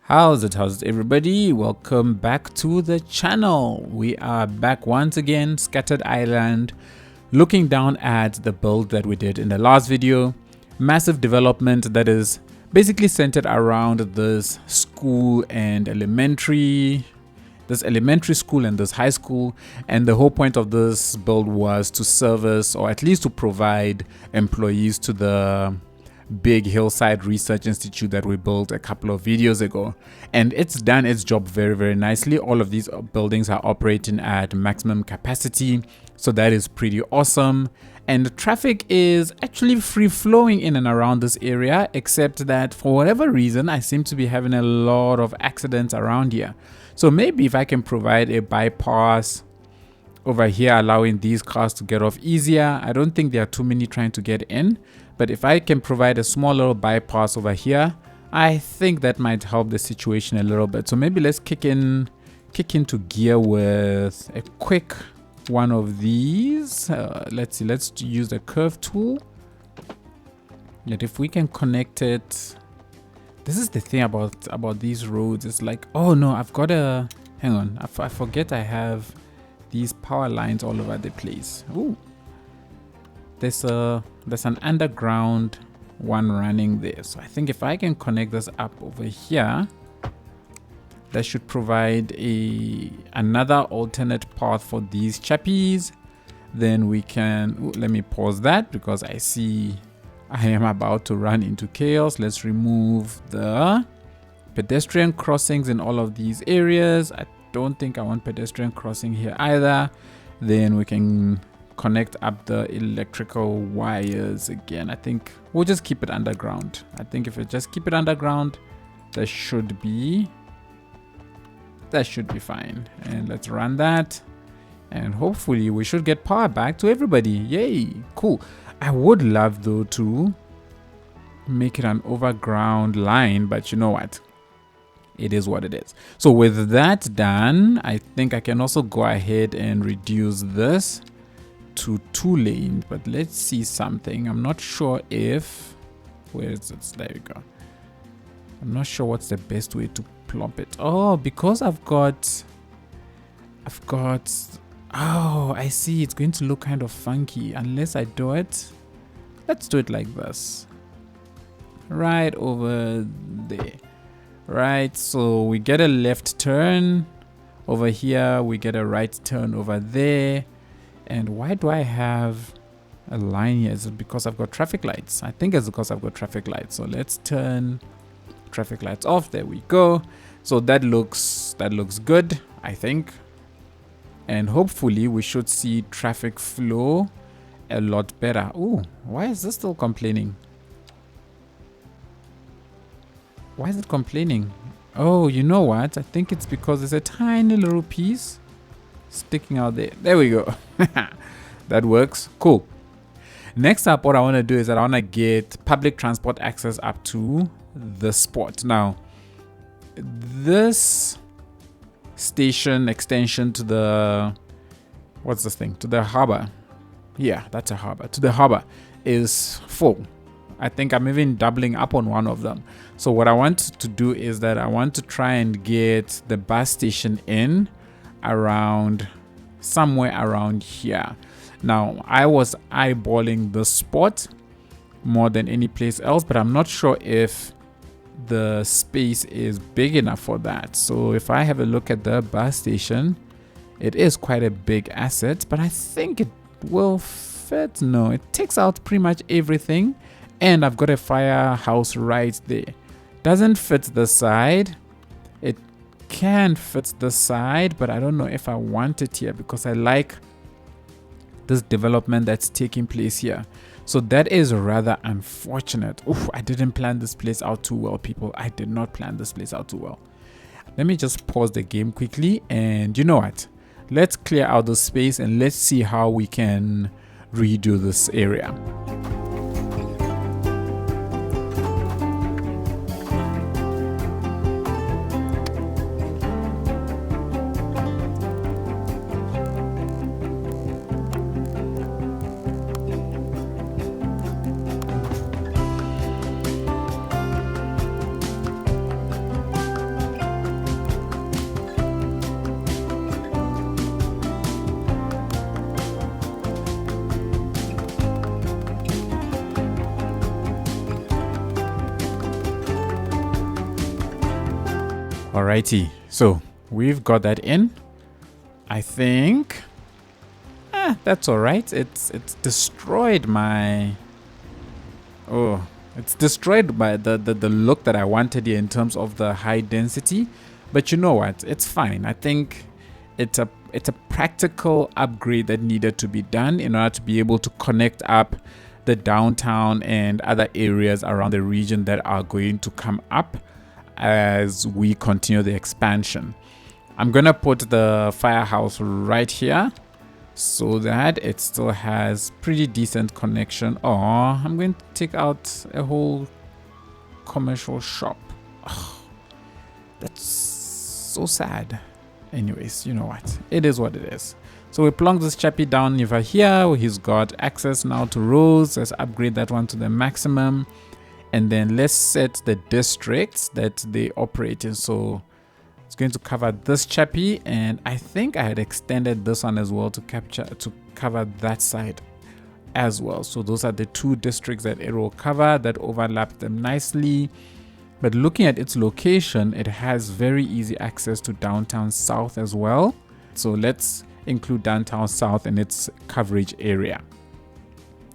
How's it everybody? Welcome back to the channel. We are back once again, Scattered Island, looking down at the build that we did in the last video. Massive development that is basically centered around this school and this elementary school and this high school, and the whole point of this build was to service, or at least to provide, employees to the big hillside research institute that we built a couple of videos ago, and it's done its job very nicely. All of these buildings are operating at maximum capacity, so that is pretty awesome. And traffic is actually free flowing in and around this area, except that for whatever reason I seem to be having a lot of accidents around here. So maybe if I can provide a bypass over here, allowing these cars to get off easier. I don't think there are too many trying to get in, but if I can provide a small little bypass over here, I think that might help the situation a little bit. So maybe let's kick into gear with a quick one of these. Let's see, let's use the curve tool. Yet if we can connect it, this is the thing about these roads. It's like, oh no, I've got a, hang on, I forget I have these power lines all over the place. Ooh, there's an underground one running there. So I think if I can connect this up over here, that should provide another alternate path for these chappies. Then we can, ooh, let me pause that because I see I am about to run into chaos. Let's remove the pedestrian crossings in all of these areas. I don't think I want pedestrian crossing here either. Then we can connect up the electrical wires again. I think we'll just keep it underground. I think if we just keep it underground, that should be fine. And let's run that, and hopefully we should get power back to everybody. Yay, cool. I would love though to make it an overground line, but you know what, it is what it is. So with that done, I think I can also go ahead and reduce this to 2 lanes. But let's see something. I'm not sure if, where is it? There we go. I'm not sure what's the best way to plump it. Oh, because I've got, oh, I see. It's going to look kind of funky unless I do it. Let's do it like this. Right over there. Right, so we get a left turn over here. We get a right turn over there. And why do I have a line here? Is it because I've got traffic lights? I think it's because I've got traffic lights. So let's turn traffic lights off. There we go. So that looks good, I think. And hopefully we should see traffic flow a lot better. Ooh, why is this still complaining? Why is it complaining? Oh, you know what? I think it's because there's a tiny little piece sticking out there. There we go. That works. Cool. Next up, what I want to do is that I want to get public transport access up to the spot. Now, this station extension to the, what's this thing? To the harbor. Yeah, that's a harbor. To the harbor is full. I think I'm even doubling up on one of them. So what I want to do is that I want to try and get the bus station in around somewhere around here. Now, I was eyeballing the spot more than any place else, but I'm not sure if the space is big enough for that. So if I have a look at the bus station, it is quite a big asset, but I think it will fit. No, it takes out pretty much everything. And I've got a firehouse right there. Doesn't fit the side. It can fit the side, but I don't know if I want it here because I like this development that's taking place here. So that is rather unfortunate. Oof, I didn't plan this place out too well, people. I did not plan this place out too well. Let me just pause the game quickly, and you know what? Let's clear out the space and let's see how we can redo this area. Alrighty, so we've got that in. I think that's all right. It's destroyed my it's destroyed by the look that I wanted here in terms of the high density, but you know what, it's fine. I think it's a practical upgrade that needed to be done in order to be able to connect up the downtown and other areas around the region that are going to come up as we continue the expansion. I'm gonna put the firehouse right here so that it still has pretty decent connection. Oh, I'm going to take out a whole commercial shop. Oh, that's so sad. Anyways, you know what, it is what it is. So we plonk this chappy down over here. He's got access now to roads. Let's upgrade that one to the maximum, and then let's set the districts that they operate in. So it's going to cover this chappy, and I think I had extended this one as well to cover that side as well. So those are the two districts that it will cover, that overlap them nicely. But looking at its location, it has very easy access to downtown south as well. So let's include downtown south in its coverage area.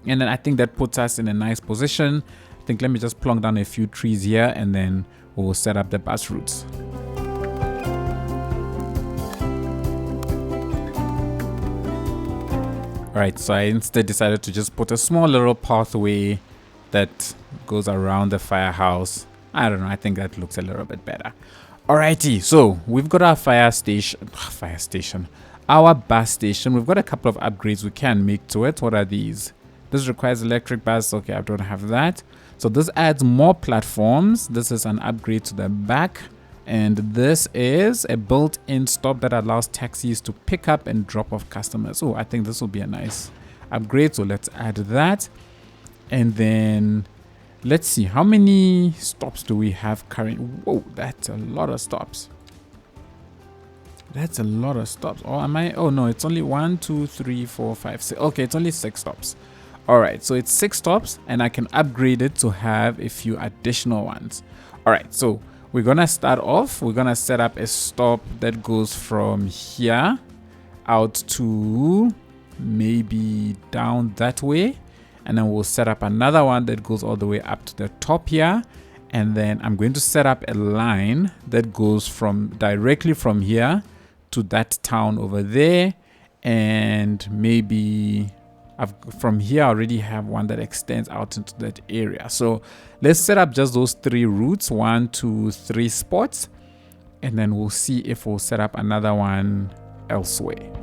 And then I think that puts us in a nice position. I think let me just plonk down a few trees here, and then we'll set up the bus routes. Alright, so I instead decided to just put a small little pathway that goes around the firehouse. I don't know, I think that looks a little bit better. Alrighty, so we've got our our bus station. We've got a couple of upgrades we can make to it. What are these? This requires electric bus. Okay, I don't have that. So this adds more platforms. This is an upgrade to the back. And this is a built-in stop that allows taxis to pick up and drop off customers. Oh, I think this will be a nice upgrade. So let's add that. And then let's see, how many stops do we have currently? Whoa, that's a lot of stops. That's a lot of stops. Oh, oh no, it's only 1, 2, 3, 4, 5, 6. Okay, it's only 6 stops. All right, so it's 6 stops, and I can upgrade it to have a few additional ones. All right, so we're gonna start off. We're gonna set up a stop that goes from here out to maybe down that way, and then we'll set up another one that goes all the way up to the top here. And then I'm going to set up a line that goes from directly from here to that town over there, and maybe from here I already have one that extends out into that area. So let's set up just those 3 routes, 1, 2, 3 spots, and then we'll see if we'll set up another one elsewhere.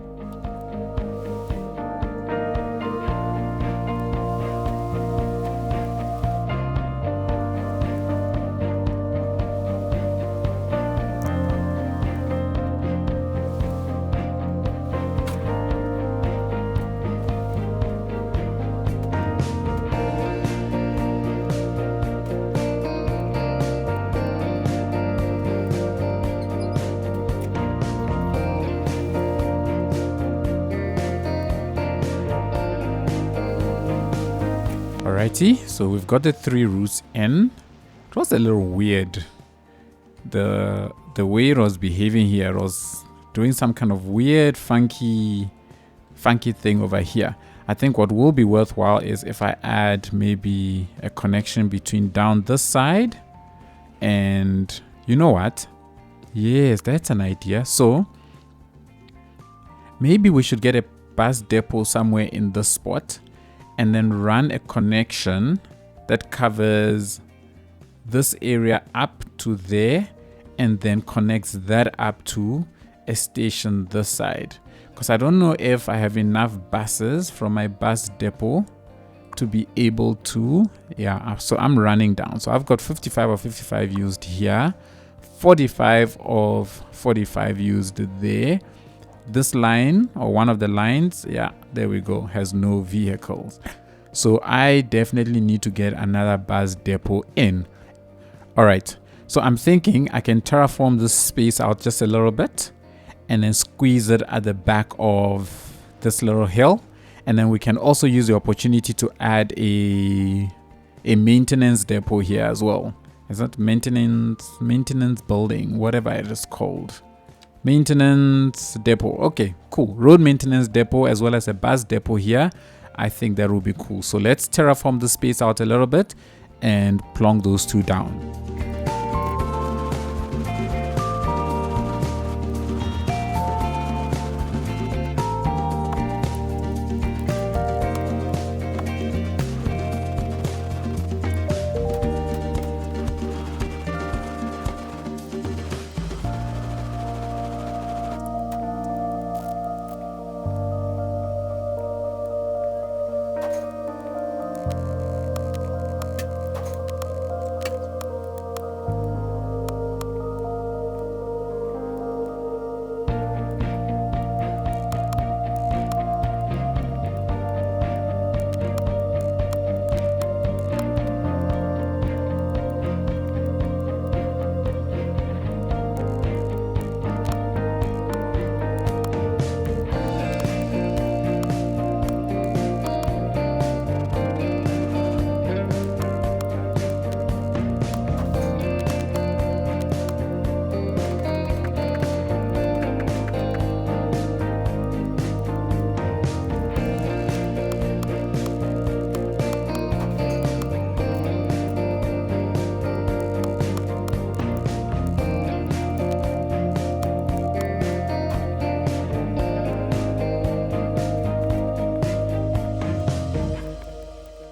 Alrighty, so we've got the 3 routes in. It was a little weird. The way it was behaving here, it was doing some kind of weird, funky thing over here. I think what will be worthwhile is if I add maybe a connection between down this side and, you know what? Yes, that's an idea. So maybe we should get a bus depot somewhere in this spot, and then run a connection that covers this area up to there, and then connects that up to a station this side. Because I don't know if I have enough buses from my bus depot to be able to, so I'm running down. So I've got 55 of 55 used here, 45 of 45 used there. This line, or one of the lines, there we go, has no vehicles. So I definitely need to get another bus depot in. All right, so I'm thinking I can terraform this space out just a little bit and then squeeze it at the back of this little hill. And then we can also use the opportunity to add a maintenance depot here as well. It's not maintenance building, whatever it is called. Maintenance depot. Okay, cool. Road maintenance depot as well as a bus depot here. I think that will be cool. So let's terraform the space out a little bit and plonk those two down.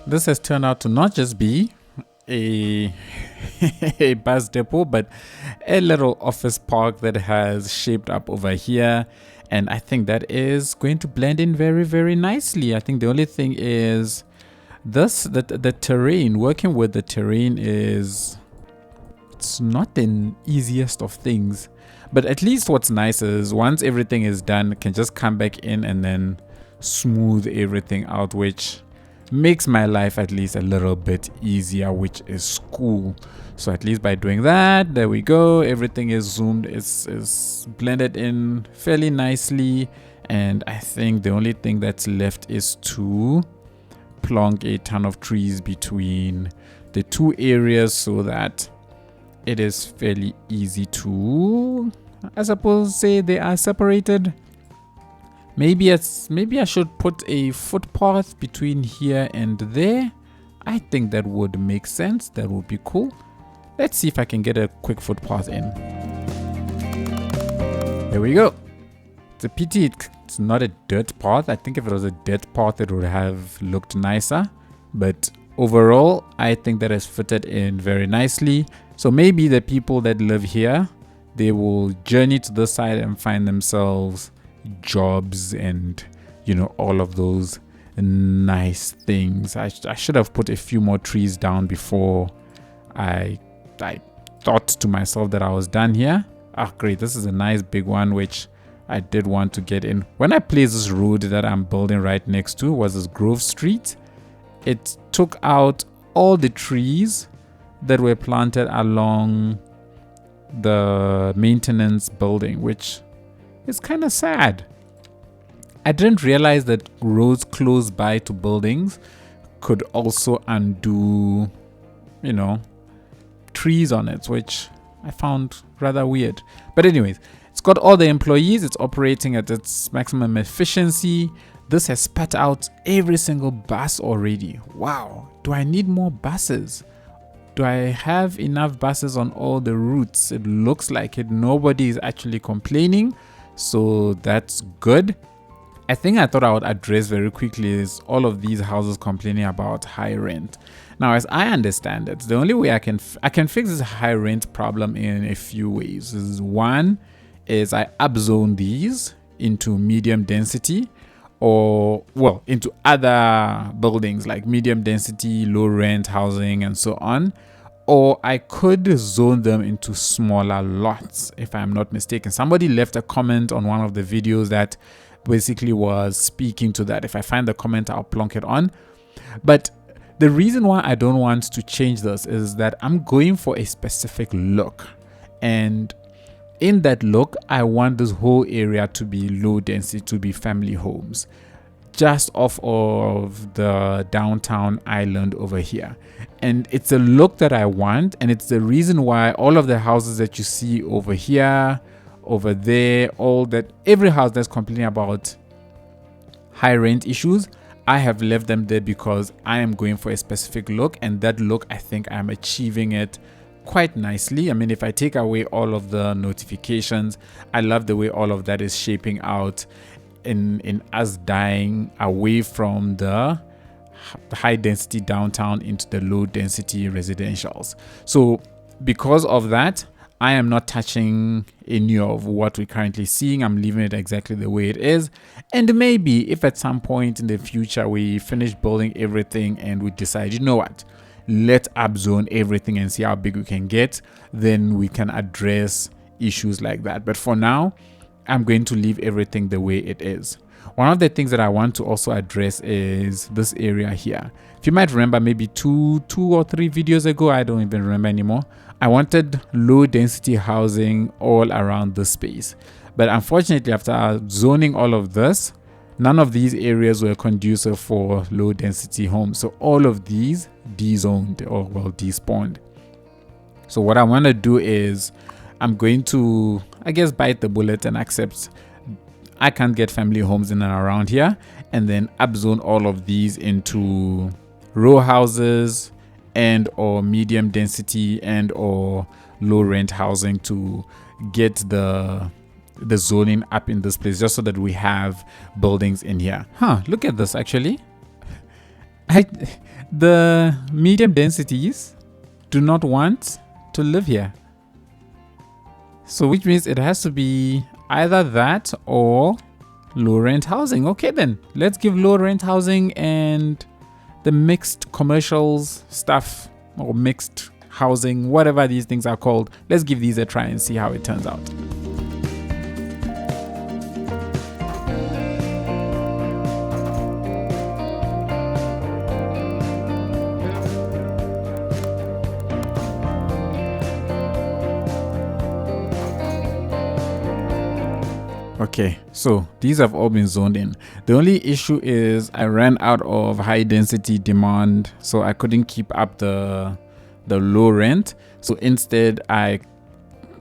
This has turned out to not just be a a bus depot, but a little office park that has shaped up over here, and I think that is going to blend in very, very nicely. I think the only thing is the terrain. Working with the terrain it's not the easiest of things, but at least what's nice is once everything is done, I can just come back in and then smooth everything out, which makes my life at least a little bit easier, which is cool. So at least by doing that, there we go, everything is zoomed, is blended in fairly nicely, and I think the only thing that's left is to plonk a ton of trees between the two areas so that it is fairly easy to, I suppose, say they are separated. Maybe I should put a footpath between here and there. I think that would make sense. That would be cool. Let's see if I can get a quick footpath in. There we go. It's a pity it's not a dirt path. I think if it was a dirt path, it would have looked nicer. But overall, I think that has fitted in very nicely. So maybe the people that live here, they will journey to this side and find themselves jobs and, you know, all of those nice things. I should have put a few more trees down before I thought to myself that I was done here. Ah, great, this is a nice big one which I did want to get in. When I placed this road that I'm building right next to, was this Grove Street, it took out all the trees that were planted along the maintenance building, which it's kind of sad. I didn't realize that roads close by to buildings could also undo, you know, trees on it, which I found rather weird. But anyways, it's got all the employees. It's operating at its maximum efficiency. This has spat out every single bus already. Wow. Do I need more buses? Do I have enough buses on all the routes? It looks like it. Nobody is actually complaining. So that's good. I think I thought I would address very quickly is all of these houses complaining about high rent. Now, as I understand it, the only way I can fix this high rent problem in a few ways. One is I upzone these into medium density, or well, into other buildings like medium density, low rent housing and so on. Or I could zone them into smaller lots, if I'm not mistaken. Somebody left a comment on one of the videos that basically was speaking to that. If I find the comment, I'll plonk it on. But the reason why I don't want to change this is that I'm going for a specific look. And in that look, I want this whole area to be low density, to be family homes. just off of the downtown island over here. And it's a look that I want, and it's the reason why all of the houses that you see over here, over there, every house that's complaining about high rent issues, I have left them there because I am going for a specific look, and that look, I think I'm achieving it quite nicely. I mean, if I take away all of the notifications, I love the way all of that is shaping out in us dying away from the high density downtown into the low density residentials. So because of that, I am not touching any of what we're currently seeing. I'm leaving it exactly the way it is. And maybe if at some point in the future we finish building everything and we decide, you know what, let's upzone everything and see how big we can get, then we can address issues like that. But for now, I'm going to leave everything the way it is. One of the things that I want to also address is this area here. If you might remember, maybe two or three videos ago, I don't even remember anymore, I wanted low density housing all around this space. But unfortunately, after zoning all of this, none of these areas were conducive for low density homes. So all of these dezoned, or well, despawned. So what I want to do is I'm going to, I guess, bite the bullet and accept I can't get family homes in and around here, and then upzone all of these into row houses and or medium density and or low rent housing to get the zoning up in this place, just so that we have buildings in here. Look at this. Actually, the medium densities do not want to live here, so which means it has to be either that or low rent housing. Okay, then let's give low rent housing and the mixed commercials stuff, or mixed housing, whatever these things are called, let's give these a try and see how it turns out. Okay, so these have all been zoned in. The only issue is I ran out of high density demand, so I couldn't keep up the low rent. So instead, I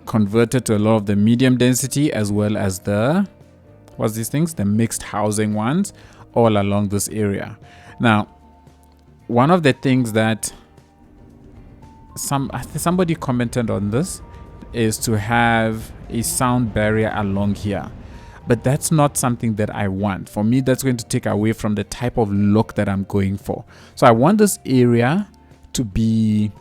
converted to a lot of the medium density as well as the mixed housing ones all along this area. Now, one of the things that somebody commented on this is to have a sound barrier along here. But that's not something that I want. For me, that's going to take away from the type of look that I'm going for. So I want this area to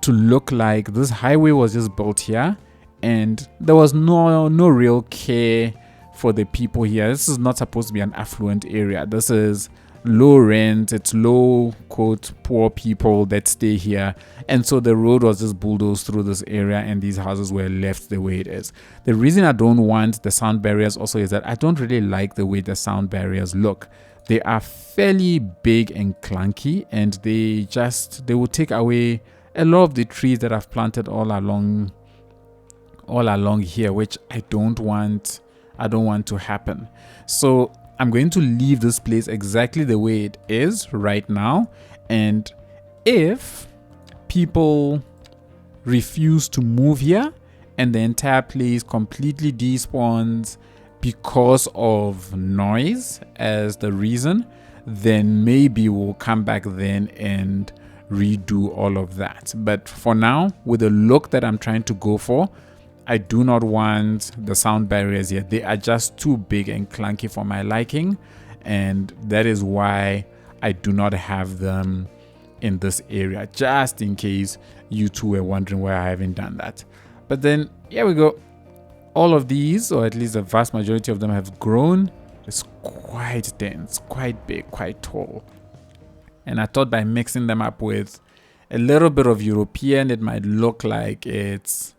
look like this highway was just built here, and there was no real care for the people here. This is not supposed to be an affluent area. This is low rent, it's low quote poor people that stay here, and so the road was just bulldozed through this area and these houses were left the way it is. The reason I don't want the sound barriers also is that I don't really like the way the sound barriers look. They are fairly big and clunky, and they will take away a lot of the trees that I've planted all along here, which I don't want to happen. So I'm going to leave this place exactly the way it is right now, and if people refuse to move here and the entire place completely despawns because of noise as the reason, then maybe we'll come back then and redo all of that. But for now, with the look that I'm trying to go for, I do not want the sound barriers here. They are just too big and clunky for my liking, and that is why I do not have them in this area, just in case you two were wondering why I haven't done that. But then here we go. All of these, or at least the vast majority of them, have grown. It's quite dense, quite big, quite tall. And I thought by mixing them up with a little bit of European, it might look like it's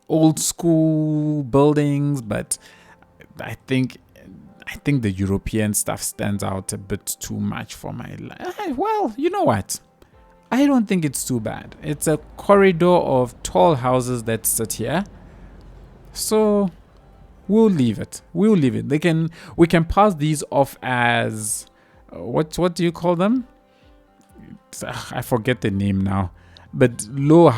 old school buildings, but I think the European stuff stands out a bit too much for my life. Well, you know what? I don't think it's too bad. It's a corridor of tall houses that sit here. So we'll leave it. We can pass these off as what do you call them? I forget the name now, but low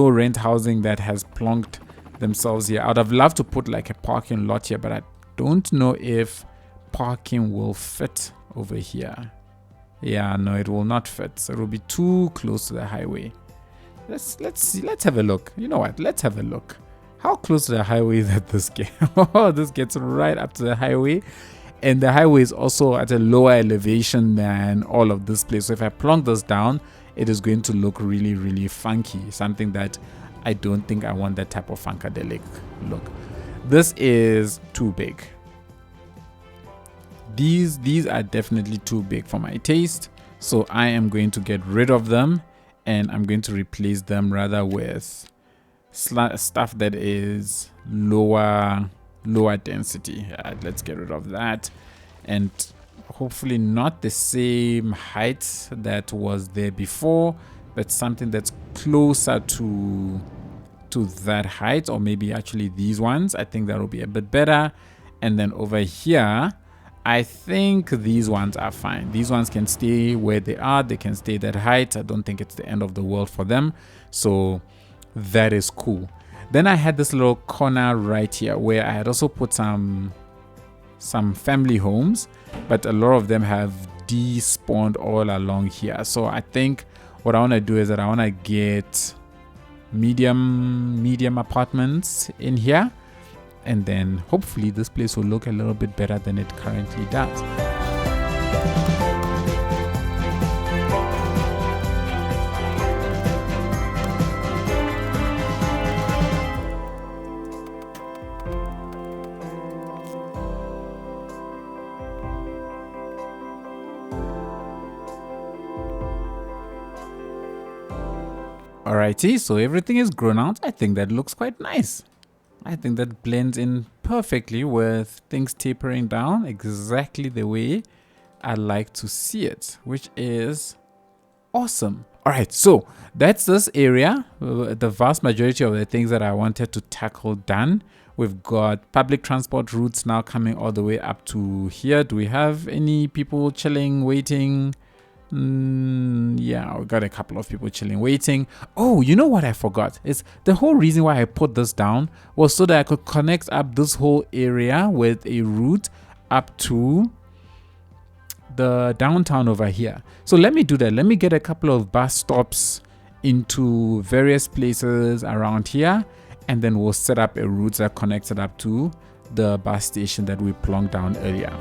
rent housing that has plonked themselves here. I'd have loved to put like a parking lot here, but I don't know if parking will fit over here. Yeah, no, it will not fit. So it will be too close to the highway. Let's see. Let's have a look. You know what? Let's have a look. How close to the highway that this gets? Oh, this gets right up to the highway. And the highway is also at a lower elevation than all of this place. So if I plonk this down, it is going to look really, really funky. Something that I don't think I want that type of funkadelic look. This is too big. These are definitely too big for my taste. So I am going to get rid of them, and I'm going to replace them rather with stuff that is lower density. Let's get rid of that, and hopefully not the same height that was there before, but something that's closer to that height, or maybe actually these ones. I think that will be a bit better. And then over here, I think these ones are fine. These ones can stay where they are. They can stay that height. I don't think it's the end of the world for them. So that is cool. Then I had this little corner right here where I had also put some family homes, but a lot of them have despawned all along here. So I think what I want to do is that I want to get medium apartments in here, and then hopefully this place will look a little bit better than it currently does. Alrighty, so everything is grown out. I think that looks quite nice. I think that blends in perfectly with things tapering down exactly the way I like to see it, which is awesome. Alright, so that's this area. The vast majority of the things that I wanted to tackle done. We've got public transport routes now coming all the way up to here. Do we have any people chilling, waiting? Yeah, we got a couple of people chilling, waiting. Oh, you know what I forgot? Is the whole reason why I put this down was so that I could connect up this whole area with a route up to the downtown over here. So let me do that. Let me get a couple of bus stops into various places around here, and then we'll set up a route that connects it up to the bus station that we plonked down earlier.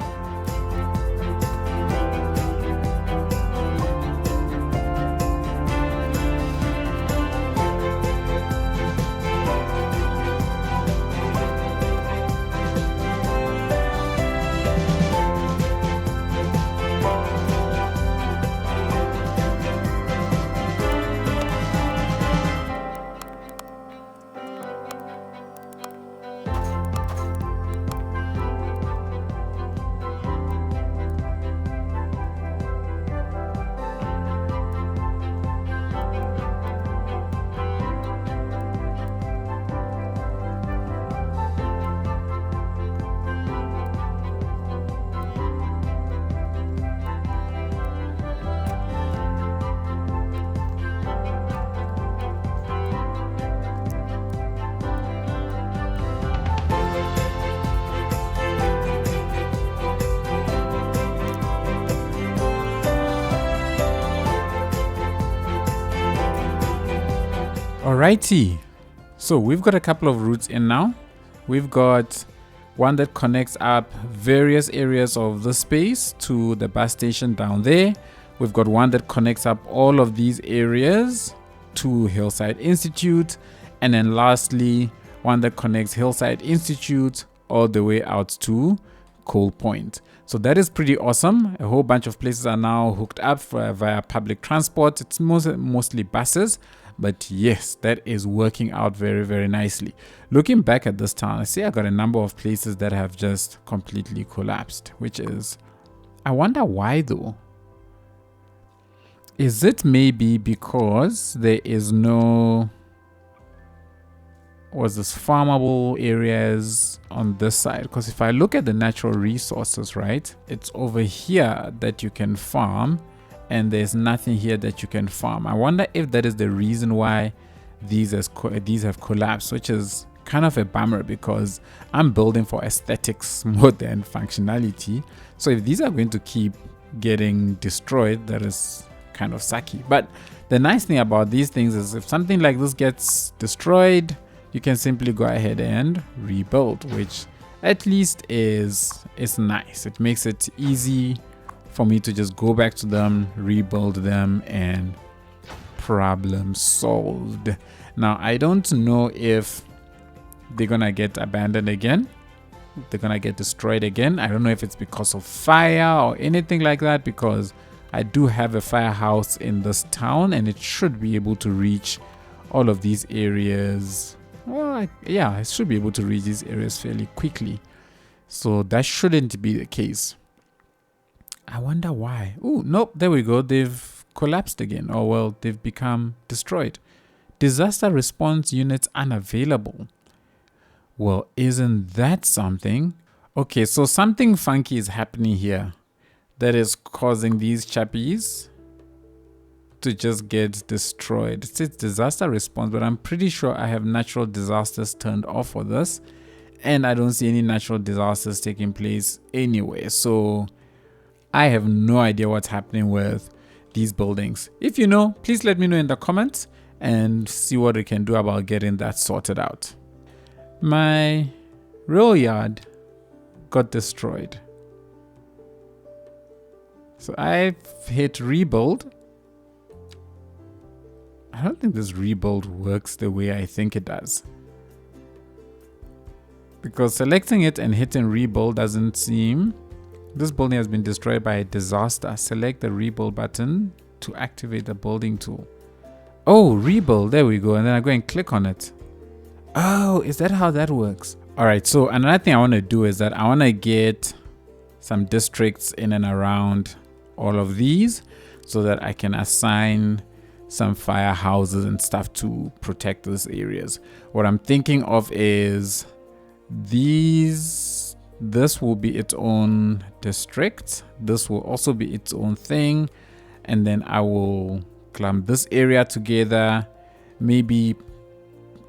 Alrighty, so we've got a couple of routes in now. We've got one that connects up various areas of the space to the bus station down there. We've got one that connects up all of these areas to Hillside Institute. And then lastly, one that connects Hillside Institute all the way out to Coal Point. So that is pretty awesome. A whole bunch of places are now hooked up via public transport. It's mostly buses. But yes, that is working out very, very nicely. Looking back at this town, I see I got a number of places that have just completely collapsed, which is, I wonder why though. Is it maybe because there is no was this farmable areas on this side, because if I look at the natural resources, right, it's over here that you can farm, and there's nothing here that you can farm. I wonder if that is the reason why these have collapsed, which is kind of a bummer, because I'm building for aesthetics more than functionality. So if these are going to keep getting destroyed, that is kind of sucky. But the nice thing about these things is if something like this gets destroyed, you can simply go ahead and rebuild, which at least is nice. It makes it easy for me to just go back to them, rebuild them, and problem solved. Now, I don't know if they're gonna get abandoned again, they're gonna get destroyed again. I don't know if it's because of fire or anything like that, because I do have a firehouse in this town and it should be able to reach all of these areas. Well, yeah, it should be able to reach these areas fairly quickly, so that shouldn't be the case. I wonder why. Oh, nope, there we go. They've collapsed again. Oh, well, they've become destroyed. Disaster response units unavailable. Well, isn't that something? Okay, so something funky is happening here that is causing these chappies to just get destroyed. It says disaster response, but I'm pretty sure I have natural disasters turned off for this, and I don't see any natural disasters taking place anyway. So I have no idea what's happening with these buildings. If you know, please let me know in the comments and see what we can do about getting that sorted out. My rail yard got destroyed. So I've hit rebuild. I don't think this rebuild works the way I think it does, because selecting it and hitting rebuild doesn't seem. This building has been destroyed by a disaster. Select the rebuild button to activate the building tool. Oh, rebuild, there we go. And then I go and click on it. Oh, is that how that works? All right, so another thing I want to do is that I want to get some districts in and around all of these so that I can assign some firehouses and stuff to protect those areas. What I'm thinking of is this will be its own district. This will also be its own thing. And then I will clump this area together, maybe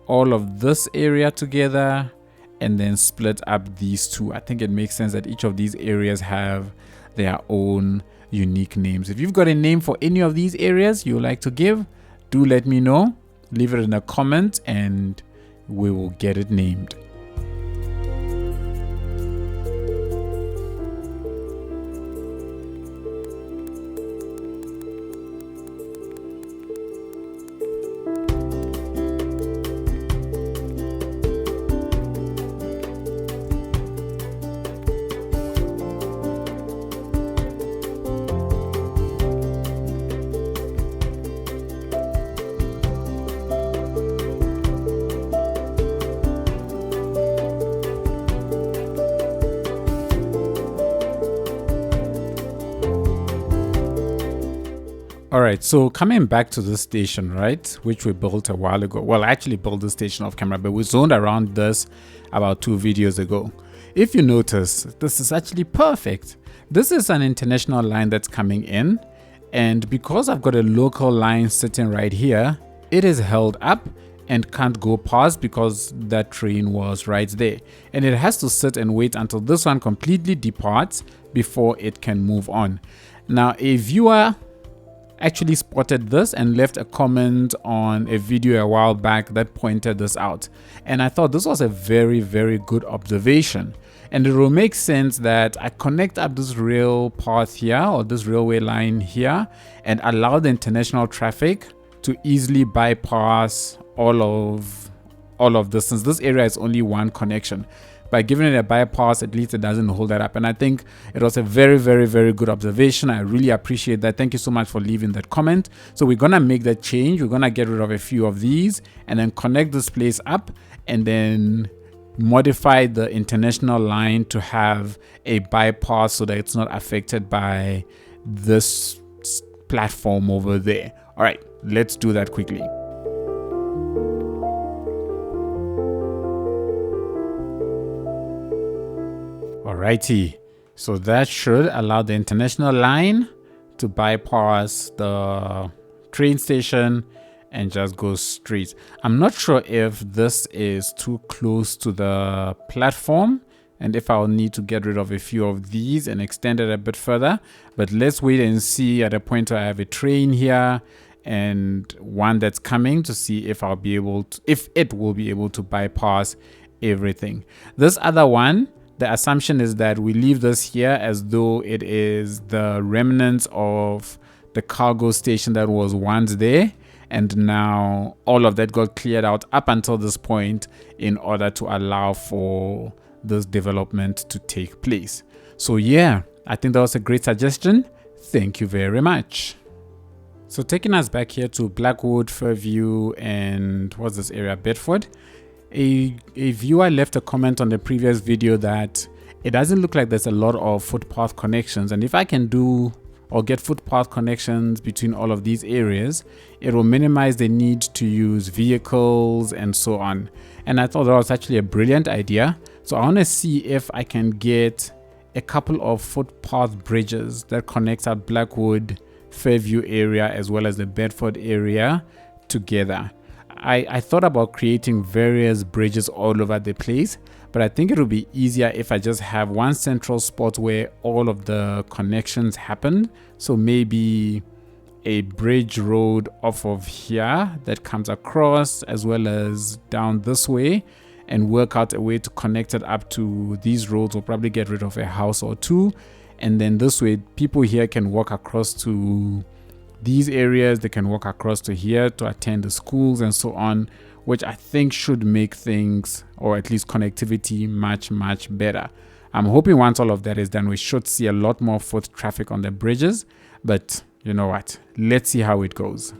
all of this area together, and then split up these two. I think it makes sense that each of these areas have their own unique names. If you've got a name for any of these areas you would like to give, do let me know. Leave it in a comment and we will get it named. All right, so coming back to this station, right, which we built a while ago. Well, I actually built the station off camera, but we zoned around this about 2 videos ago. If you notice, this is actually perfect. This is an international line that's coming in, and because I've got a local line sitting right here, it is held up and can't go past because that train was right there. And it has to sit and wait until this one completely departs before it can move on. Now, a viewer actually spotted this and left a comment on a video a while back that pointed this out, and I thought this was a very, very good observation. And it will make sense that I connect up this rail path here, or this railway line here, and allow the international traffic to easily bypass all of this, since this area is only one connection. By giving it a bypass, at least it doesn't hold that up. And I think it was a very, very, very good observation. I really appreciate that. Thank you so much for leaving that comment. So we're going to make that change. We're going to get rid of a few of these and then connect this place up and then modify the international line to have a bypass so that it's not affected by this platform over there. All right, let's do that quickly. Alrighty, so that should allow the international line to bypass the train station and just go straight. I'm not sure if this is too close to the platform and if I'll need to get rid of a few of these and extend it a bit further, but let's wait and see at a point where I have a train here and one that's coming to see if I'll be able to, if it will be able to bypass everything. This other one, the assumption is that we leave this here as though it is the remnants of the cargo station that was once there, and now all of that got cleared out up until this point in order to allow for this development to take place. So yeah, I think that was a great suggestion. Thank you very much. So taking us back here to Blackwood, Fairview, and what's this area, Bedford. A viewer left a comment on the previous video that it doesn't look like there's a lot of footpath connections, and if I can do or get footpath connections between all of these areas, it will minimize the need to use vehicles and so on. And I thought that was actually a brilliant idea. So I want to see if I can get a couple of footpath bridges that connects our Blackwood, Fairview area as well as the Bedford area together. I thought about creating various bridges all over the place, but I think it would be easier if I just have one central spot where all of the connections happen. So maybe a bridge road off of here that comes across as well as down this way, and work out a way to connect it up to these roads. We'll probably get rid of a house or two, and then this way people here can walk across to these areas, they can walk across to here to attend the schools and so on, which I think should make things, or at least connectivity, much better. I'm hoping once all of that is done, we should see a lot more foot traffic on the bridges, but you know what, let's see how it goes.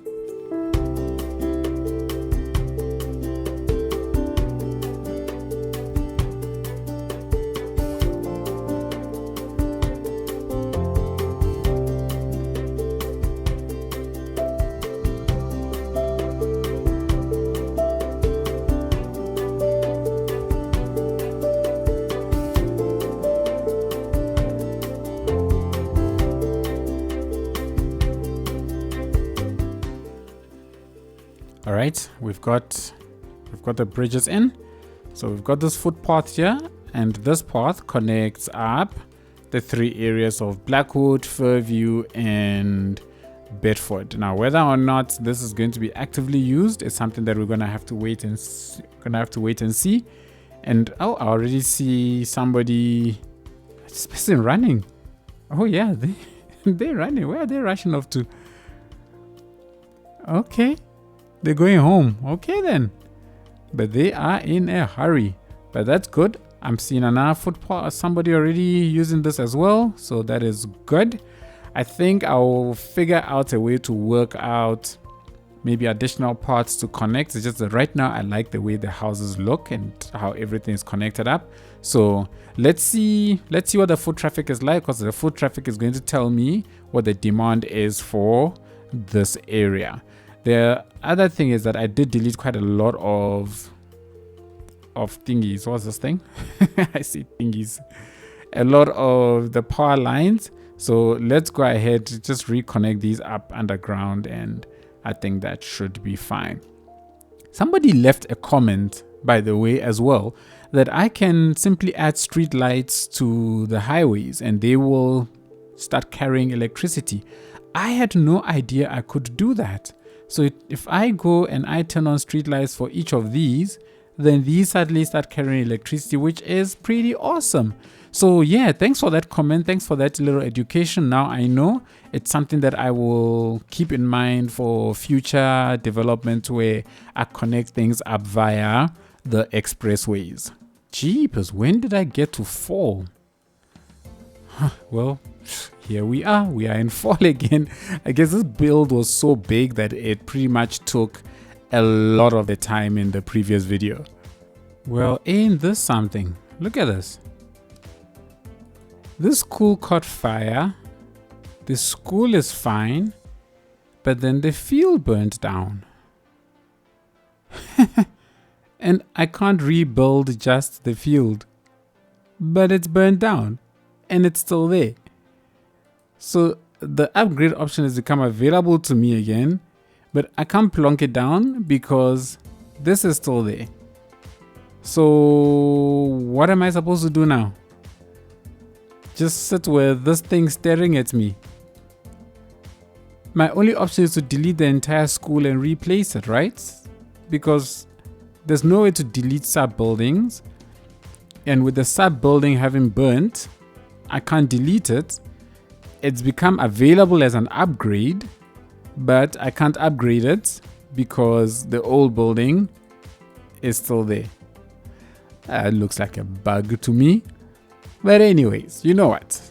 All right, we've got the bridges in. So we've got this footpath here, and this path connects up the three areas of Blackwood, Fairview, and Bedford. Now, whether or not this is going to be actively used is something that we're gonna have to wait and see. And oh, I already see somebody, this person running. Oh yeah, they're running. Where are they rushing off to? Okay. They're going home. Okay then. But they are in a hurry. But that's good. I'm seeing another footpath. Somebody already using this as well. So that is good. I think I'll figure out a way to work out maybe additional parts to connect. It's just that right now I like the way the houses look and how everything is connected up. So let's see what the foot traffic is like, because the foot traffic is going to tell me what the demand is for this area. The other thing is that I did delete quite a lot of thingies. What's this thing? I see thingies. A lot of the power lines. So let's go ahead, just reconnect these up underground, and I think that should be fine. Somebody left a comment, by the way, as well, that I can simply add street lights to the highways and they will start carrying electricity. I had no idea I could do that. So if I go and I turn on streetlights for each of these, then these suddenly start carrying electricity, which is pretty awesome. So yeah, thanks for that comment. Thanks for that little education. Now I know it's something that I will keep in mind for future development where I connect things up via the expressways. Jeepers, when did I get to fall? Well, here we are in fall again. I guess this build was so big that it pretty much took a lot of the time in the previous video. Well, ain't this something? Look at this. This school caught fire. The school is fine, but then the field burnt down. And I can't rebuild just the field. but it's burnt down and it's still there. So the upgrade option has become available to me again, but I can't plonk it down because this is still there. So what am I supposed to do now? Just sit with this thing staring at me? My only option is to delete the entire school and replace it, right? Because there's no way to delete sub-buildings. And with the sub-building having burnt, I can't delete it. It's become available as an upgrade, but I can't upgrade it because the old building is still there. It looks like a bug to me. But anyways, you know what?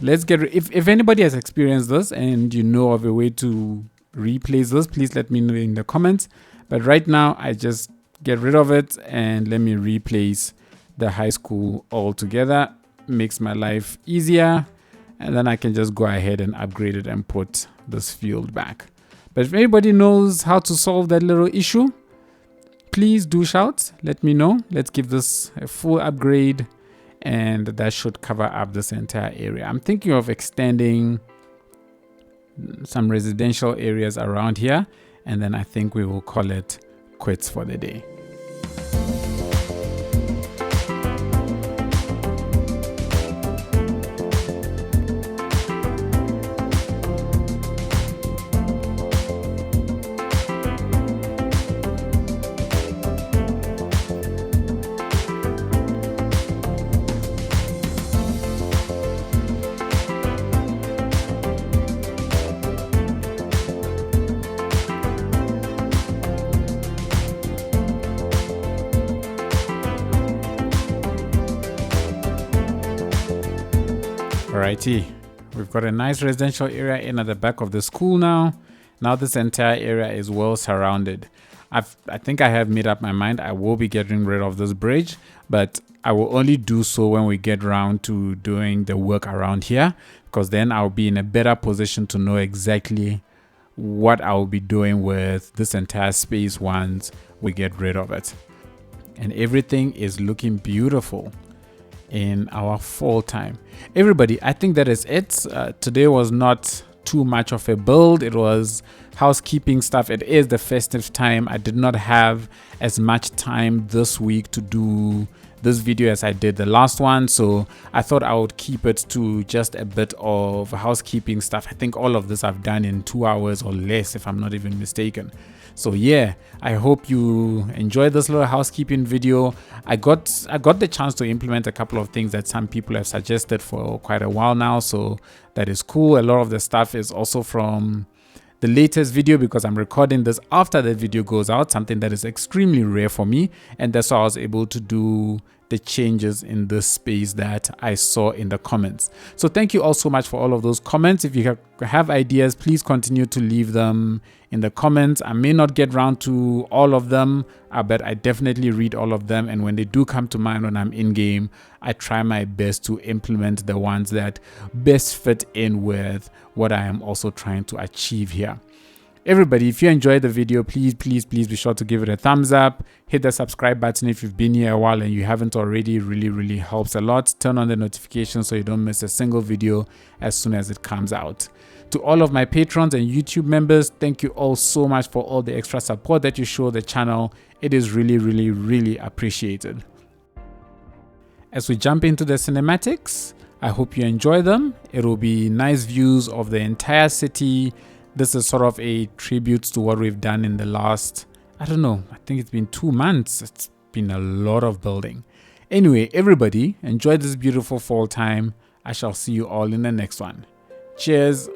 Let's get if anybody has experienced this and you know of a way to replace this, please let me know in the comments. But right now, I just get rid of it and let me replace the high school altogether. Makes my life easier, and then I can just go ahead and upgrade it and put this field back. But if anybody knows how to solve that little issue, please do shout. Let me know. Let's give this a full upgrade, and that should cover up this entire area. I'm thinking of extending some residential areas around here, and then I think we will call it quits for the day. Alrighty, we've got a nice residential area in at the back of the school now. Now this entire area is well surrounded. I think I have made up my mind. I will be getting rid of this bridge, but I will only do so when we get around to doing the work around here, because then I'll be in a better position to know exactly what I'll be doing with this entire space once we get rid of it. And everything is looking beautiful in our fall time. Everybody, I think that is it. Today was not too much of a build. It was housekeeping stuff. It is the festive time. I did not have as much time this week to do this video as I did the last one, so I thought I would keep it to just a bit of housekeeping stuff. I think all of this I've done in 2 hours or less, if I'm not even mistaken. So yeah, I hope you enjoyed this little housekeeping video. I got the chance to implement a couple of things that some people have suggested for quite a while now, so that is cool. A lot of the stuff is also from the latest video, because I'm recording this after the video goes out, something that is extremely rare for me, and that's why I was able to do the changes in this space that I saw in the comments. So thank you all so much for all of those comments. If you have ideas, please continue to leave them in the comments. I may not get around to all of them, but I definitely read all of them, and when they do come to mind when I'm in game, I try my best to implement the ones that best fit in with what I am also trying to achieve here. Everybody, if you enjoyed the video, please be sure to give it a thumbs up. Hit the subscribe button if you've been here a while and you haven't already. Really helps a lot. Turn on the notifications so you don't miss a single video as soon as it comes out. To all of my patrons and YouTube members, thank you all so much for all the extra support that you show the channel. It is really appreciated. As we jump into the cinematics, I hope you enjoy them. It will be nice views of the entire city. This is sort of a tribute to what we've done in the last, I don't know, I think it's been 2 months. It's been a lot of building. Anyway, everybody, enjoy this beautiful fall time. I shall see you all in the next one. Cheers.